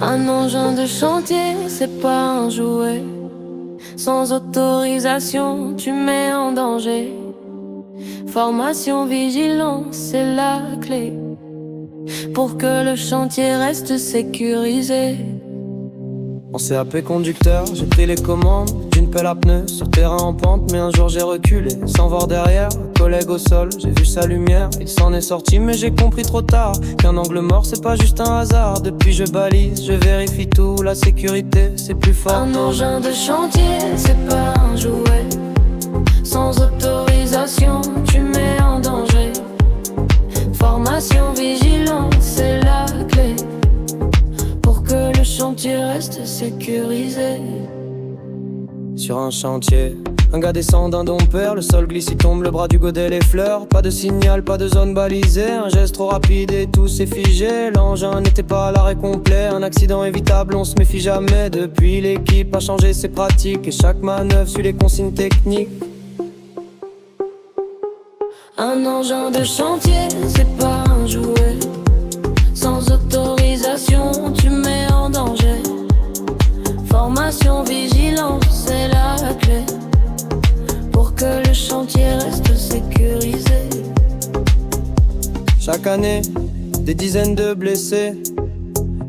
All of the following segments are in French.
Un engin de chantier, c'est pas un jouet. Sans autorisation, tu mets en danger. Formation, vigilance, c'est la clé pour que le chantier reste sécurisé. En CAP conducteur, j'ai pris les commandes d'une pelle à pneus sur terrain en pente. Mais un jour j'ai reculé, sans voir derrière. Collègue au sol, j'ai vu sa lumière. Il s'en est sorti mais j'ai compris trop tard qu'un angle mort c'est pas juste un hasard. Depuis je balise, je vérifie tout. La sécurité c'est plus fort. Un engin de chantier, c'est pas un jouet. Sans autorisation, tu mets en danger. Formation, vigilance, c'est la clé pour que le chantier reste sécurisé. Sur un chantier, un gars descend d'un dompeur. Le sol glisse, il tombe, le bras du godet, les fleurs. Pas de signal, pas de zone balisée. Un geste trop rapide et tout s'est figé. L'engin n'était pas à l'arrêt complet. Un accident évitable, on se méfie jamais. Depuis l'équipe a changé ses pratiques et chaque manœuvre suit les consignes techniques. Un engin de chantier, c'est pas un jouet. Sans autorisation, tu mets en danger. Formation, vigilance, c'est la clé pour que le chantier reste sécurisé. Chaque année, des dizaines de blessés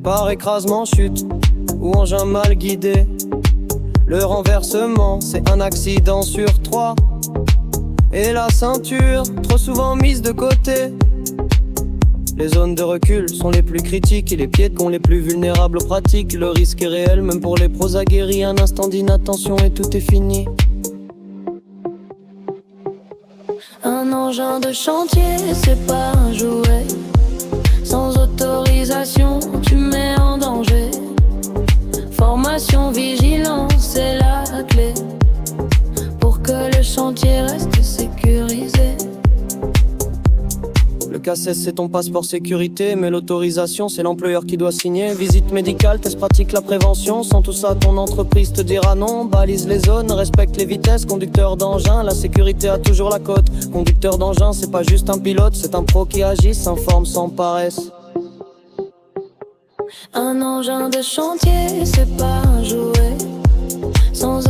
par écrasement, chute ou engin mal guidé. Le renversement, c'est un accident sur 3. Et la ceinture, trop souvent mise de côté. Les zones de recul sont les plus critiques et les pieds de con les plus vulnérables aux pratiques. Le risque est réel, même pour les pros aguerris. Un instant d'inattention et tout est fini. Un engin de chantier, c'est pas un jouet. Sans autorisation, tu mets en danger. Formation, vigilance, c'est la clé pour que le chantier reste sécurisé. Le CACES c'est ton passeport sécurité, mais l'autorisation c'est l'employeur qui doit signer. Visite médicale, test pratique, la prévention. Sans tout ça ton entreprise te dira non. Balise les zones, respecte les vitesses. Conducteur d'engin, la sécurité a toujours la cote. Conducteur d'engin c'est pas juste un pilote, c'est un pro qui agit, s'informe sans paresse. Un engin de chantier, c'est pas un jouet. Sans